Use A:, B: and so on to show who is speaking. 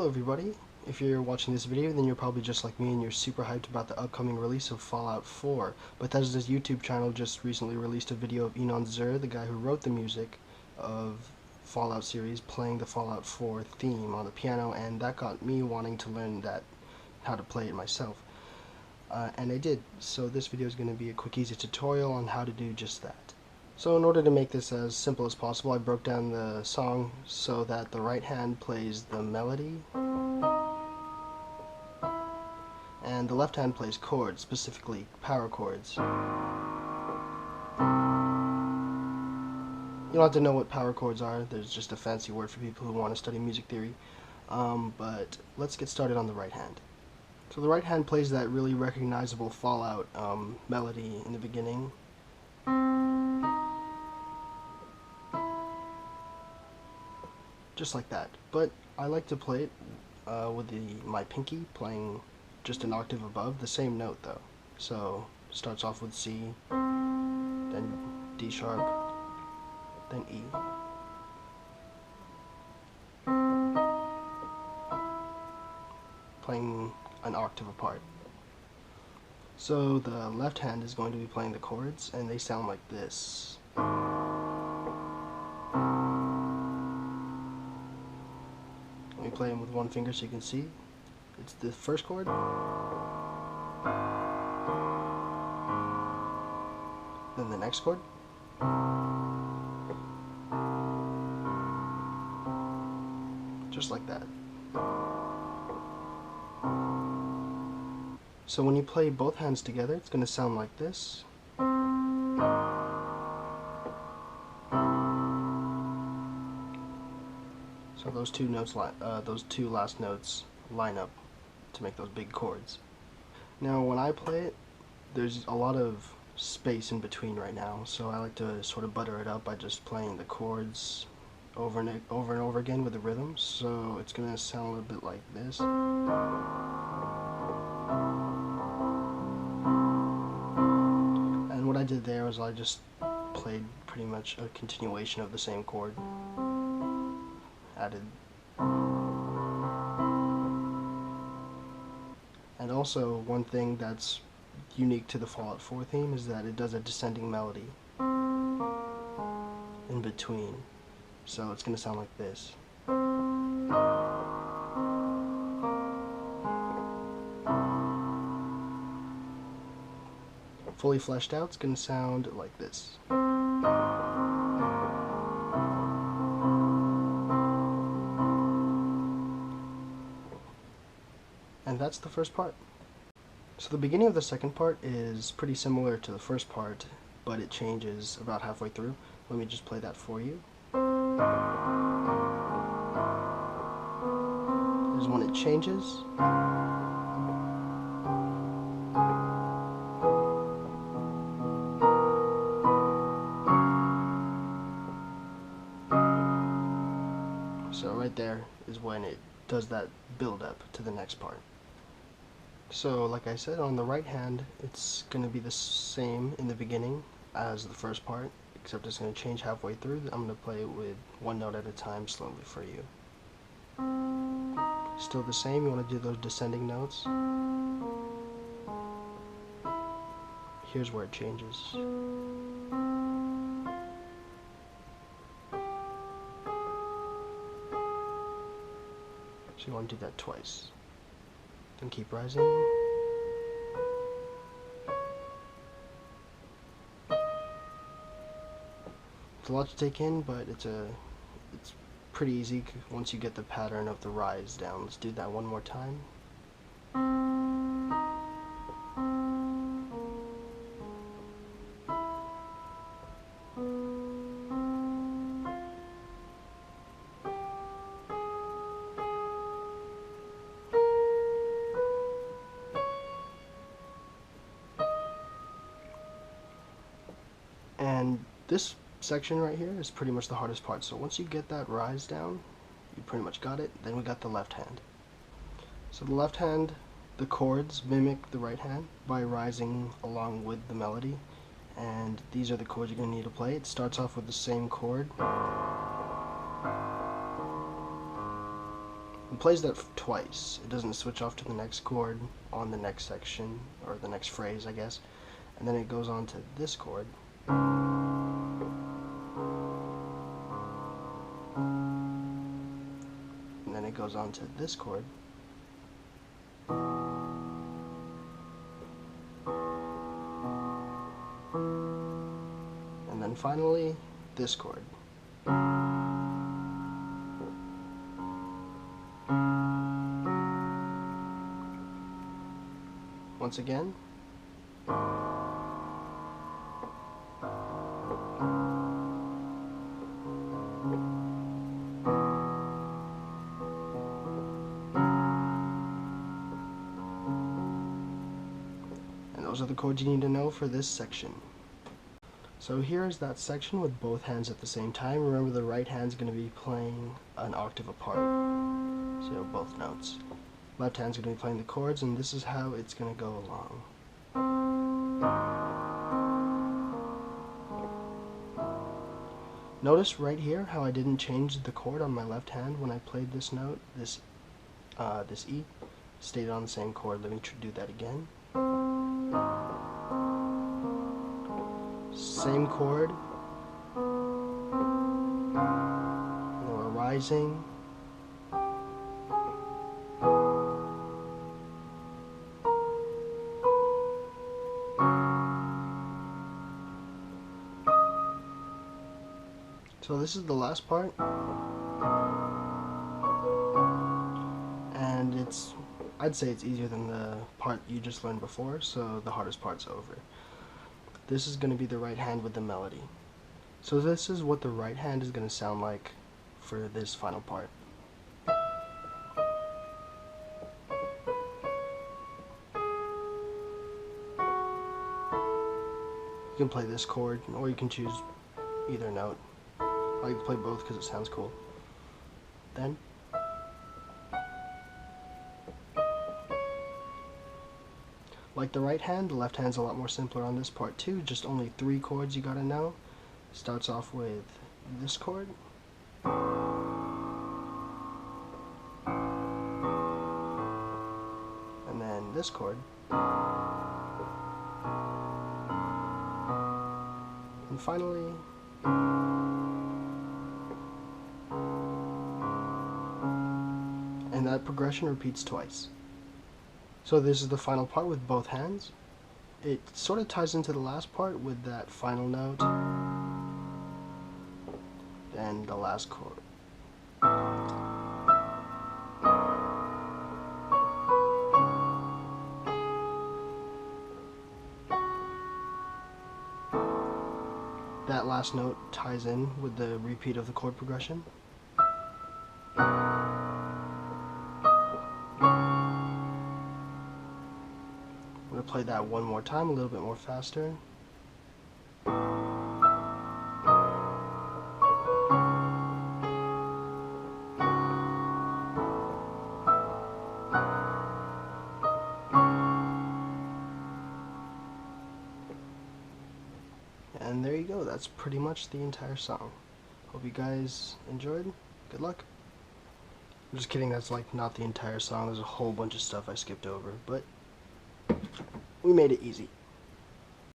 A: everybody. If you're watching this video, then you're probably just like me and you're super hyped about the upcoming release of Fallout 4. Bethesda's YouTube channel just recently released a video of Enon Zur, the guy who wrote the music of Fallout series, playing the Fallout 4 theme on the piano, and that got me wanting to learn how to play it myself. And I did, so this video is going to be a quick easy tutorial on how to do just that. So in order to make this as simple as possible, I broke down the song so that the right hand plays the melody and the left hand plays chords, specifically power chords. You don't have to know what power chords are, there's just a fancy word for people who want to study music theory. But let's get started on the right hand. So the right hand plays that really recognizable Fallout melody in the beginning. Just like that, but I like to play it with my pinky playing just an octave above, the same note though. So starts off with C, then D sharp, then E. Playing an octave apart. So the left hand is going to be playing the chords, and they sound like this. Let me play them with one finger so you can see. It's the first chord, then the next chord, just like that. So when you play both hands together, it's going to sound like this. So those two last notes line up to make those big chords. Now when I play it, there's a lot of space in between right now, so I like to sort of butter it up by just playing the chords over and over again with the rhythm. So it's going to sound a little bit like this. And what I did there was I just played pretty much a continuation of the same chord. Added. And also, one thing that's unique to the Fallout 4 theme is that it does a descending melody in between. So it's going to sound like this. Fully fleshed out, it's going to sound like this. And that's the first part. So the beginning of the second part is pretty similar to the first part, but it changes about halfway through. Let me just play that for you. There's when it changes. So right there is when it does that build up to the next part. So like I said, on the right hand, it's going to be the same in the beginning as the first part, except it's going to change halfway through. I'm going to play it with one note at a time slowly for you. Still the same, you want to do those descending notes. Here's where it changes. So you want to do that twice. Then keep rising. It's a lot to take in, but it's pretty easy once you get the pattern of the rise down. Let's do that one more time. And this section right here is pretty much the hardest part. So once you get that rise down, you pretty much got it. Then we got the left hand. So the left hand, the chords mimic the right hand by rising along with the melody. And these are the chords you're going to need to play. It starts off with the same chord. It plays that twice. It doesn't switch off to the next chord on the next section, or the next phrase, I guess. And then it goes on to this chord. And then it goes on to this chord. And then finally, this chord. Once again. And those are the chords you need to know for this section. So here is that section with both hands at the same time. Remember, the right hand's going to be playing an octave apart, so both notes. Left hand's going to be playing the chords, and this is how it's going to go along. Notice right here how I didn't change the chord on my left hand when I played this note, this E. Stayed on the same chord. Let me do that again. Same chord. And we're rising. So this is the last part, and I'd say it's easier than the part you just learned before, so the hardest part's over. This is going to be the right hand with the melody. So this is what the right hand is going to sound like for this final part. You can play this chord, or you can choose either note. I like to play both because it sounds cool. Then, like the right hand, the left hand's a lot more simpler on this part too. Just only 3 chords you gotta know. Starts off with this chord. And then this chord. And finally, and that progression repeats twice. So this is the final part with both hands. It sort of ties into the last part with that final note and the last chord. That last note ties in with the repeat of the chord progression. I'm going to play that one more time, a little bit more faster. And there you go, that's pretty much the entire song. Hope you guys enjoyed. Good luck. I'm just kidding, that's like not the entire song. There's a whole bunch of stuff I skipped over, but we made it easy.